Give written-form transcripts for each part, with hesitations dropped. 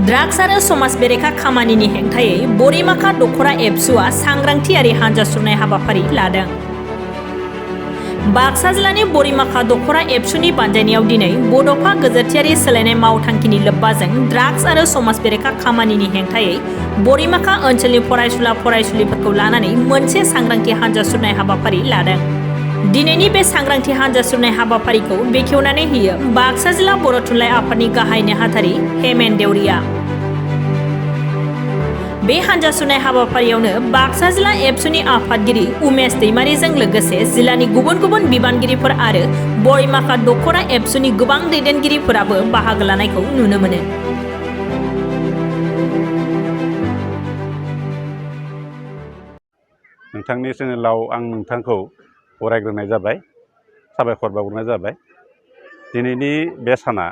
Drugs आरो समाज बेरेखा खामानिनि हेंथायै बरिमाखा दख'रा एबसुआ सांग्रांथियारि हानजा सुरनाय हाबाफारि लादों। बाक्सा जिल्लानि बरिमाखा दख'रा एबसुनि बानजायनायाव दिनै बड'फा गोजोरथियारि सोलायनाय मावथांखिनि लोब्बाजों ड्राग्स आरो समाज बेरेखा खामानिनि हेंथायै बरिमाखा ओनसोलनि फरायसुला फरायसुलिफोरखौ लानानै मोनसे सांग्रांथि हानजा सुरनाय हाबाफारि लादों। दिनैनि बे सांग्रांथि हानजा सुरनाय हाबाफारिखौ बेखेवनानै होयो बाक्सा जिल्ला बर' थुनलाइ आफादनि गाहाय नेहाथारि हेमेन देउरिया। बे हानजा सुरनाय हाबाफारियावनो बाक्सा जिल्ला एबसुनि आफादगिरि उमेश दैमारिजों लोगोसे जिल्लानि गुबुन गुबुन बिबानगिरिफोर आरो बरिमाखा दख'रा एबसुनि गोबां दैदेनगिरिफोराबो बाहागो लानायखौ नुनो मोनो। नोंथांनि चेनेलाव आं नोंथांखौ बरायग्रोनाय जाबाय, साबायखर बावग्रोनाय जाबाय। दिनैनि बे साना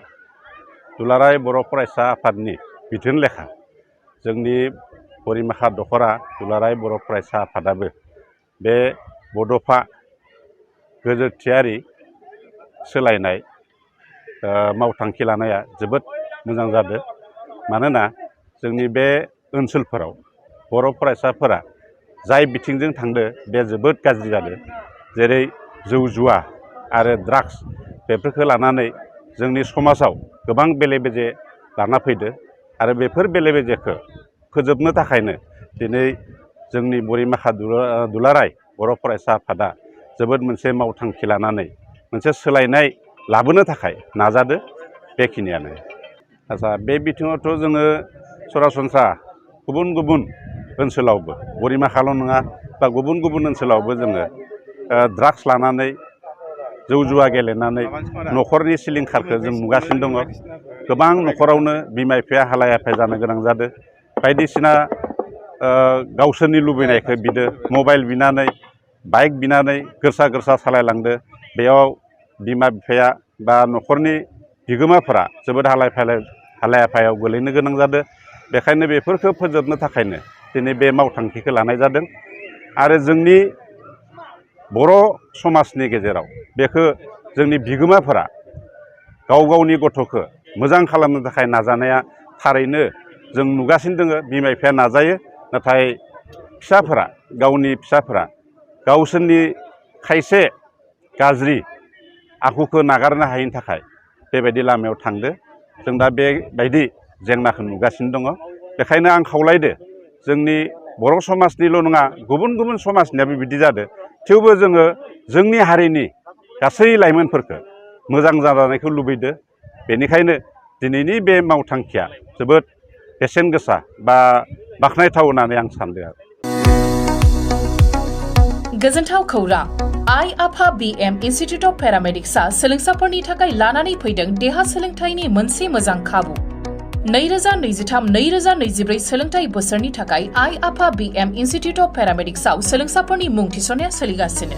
दुलाराय बर' फरायसा आफादनि बिथोन लेखा जोंनि बरिमाखा दख'रा दुलाराय बर' फरायसा आफादाबो बे बड'फा गोजोरथियारि सोलायनाय मावथांखि लानाया जोबोद मोजां जादों। मानोना जोंनि बे ओनसोलफोराव बर' फरायसाफोरा जाय बिथिंजों थांदों बे जोबोद गाज्रि जादों। जेरै जौ जुवा आरो ड्राग्स बेफोरखौ लानानै जोंनि समाजाव गोबां बेले बेजे लाना फैदो आरो बेफोर बेले बेजेखौ फोजोबनो थाखायनो दिनै जोंनि बरिमाखा दुलाराय बर' फरायसा आफादा जोबोद मोनसे मावथांखि लानानै मोनसे सोलायनाय लाबोनो थाखाय नाजादो। बेखिनियानो। आच्चा, बे बिथिङावथ' जोङो सरासनस्रा गुबुन गुबुन ओनसोलावबो बरिमाखाल' नङा बा गुबुन गुबुन ओनसोलावबो जोङो ड्राग्स लानानै जौ जुवा गेलेनानै न'खरनि सिलिंखारखौ जों नुगासिनो दङ। गोबां न'खरावनो बिमा बिफाया हालाय हाफाय जानो गोनां जादों। बायदिसिना गावसोरनि लुबैनायखौ बिदो मबाइल बिनानै बाइक बिनानै गोरसा गोरसा सालायलांदो। बेयाव बिमा बिफाया बा न'खरनि बिगोमाफोरा जोबोद हालाय हाफायाव गोलैनो गोनां जादों। बेखायनो बेफोरखौ फोजोबनो थाखायनो दिनै बे मावथांखिखौ लानाय जादों। आरो जोंनि बर' समाजनि गेजेराव बेखौ जोंनि बिगोमाफोरा गाव गावनि गथ'खौ मोजां खालामनो थाखाय नाजानाया थारैनो जों नुगासिनो दङ। बिमा बिफाया नाजायो, नाथाय गावनि फिसाफोरा गावसोरनि खायसे गाज्रि आखुखौ नागारनो हायैनि थाखाय बेबायदि लामायाव थांदो। जों दा बेबायदि जेंनाखौ नुगासिनो दङ। बेखायनो आं खावलायदो जोंनि बर' समाजनिल' नङा, गुबुन गुबुन समाजनियाबो बिदि जादों। थेवबो जोङो जोंनि हारिनि गासै लाइमोनफोरखौ मोजां जानायखौ लुबैदो। बेनिखायनो दिनैनि बे मावथांखिया जोबोद बेसेन गोसा बा बाख्नायथाव होननानै आं सानदों। गोजोनथाव खौरां। आइ आफा BM इन्स्टिट्युट अफ पेरामेडिक्सआ सोलोंसाफोरनि थाखाय लानानै फैदों देहा सोलोंथाइनि मोनसे मोजां खाबु। 2023-2024 सोलोंथाइ बोसोरनि थाखाय आइ आफा BM इन्स्टिट्युट अफ पेरामेडिक्सआव सोलोंसाफोरनि मुं थिसननाया सोलिगासिनो।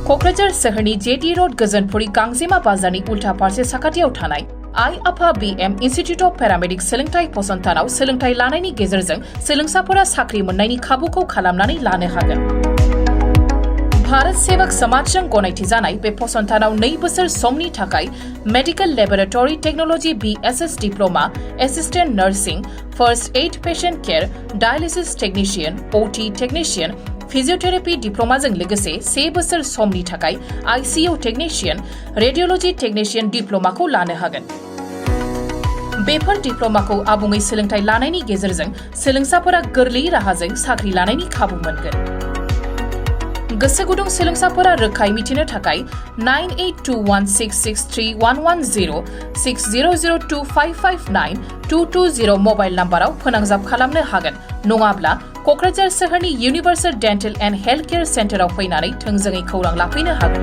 क'क्राझार सोहोरनि JD र'ड गोजोनपुरि गांजेमा बाजारनि उल्था फारसे साखाथियाव थानाय आइ आफा BM इन्स्टिट्युट अफ पेरामेडिक्स सोलोंथाइ फसंथानाव सोलोंथाइ लानायनि गेजेरजों सोलोंसाफोरा साख्रि मोननायनि खाबुखौ खालामनानै लानो हागोन। भारत सेवक समाजजों गनायथि जानाय बे फसंथानाव 2 बोसोर समनि थाखाय medical laboratory technology BSS diploma, assistant nursing, first aid patient care, dialysis technician, OT technician, physiotherapy डिप्लोमाजों लोगोसे 3 बोसोर समनि थाखाय ICU टेक्निशियन, रेडियोलॉजी टेक्निशियन डिप्लोमाखौ लानो हागोन। बेफोर डिप्लोमाखौ आबुङै सोलोंथाइ लानायनि गेजेरजों सोलोंसाफोरा गोरलै राहाजों साख्रि लानायनि खाबु मोनगोन। गोसो गुदुं सोलोंसाफोरा रोखायै मिथिनो थाखाय 9821663110, 6002559220 मबाइल नाम्बाराव फोनांजाब खालामनो हागोन। नङाब्ला क'क्राझार सोहोरनि universal dental and health care सेन्टाराव फैनानै थोंजोङै खौरां लाफैनो हागोन।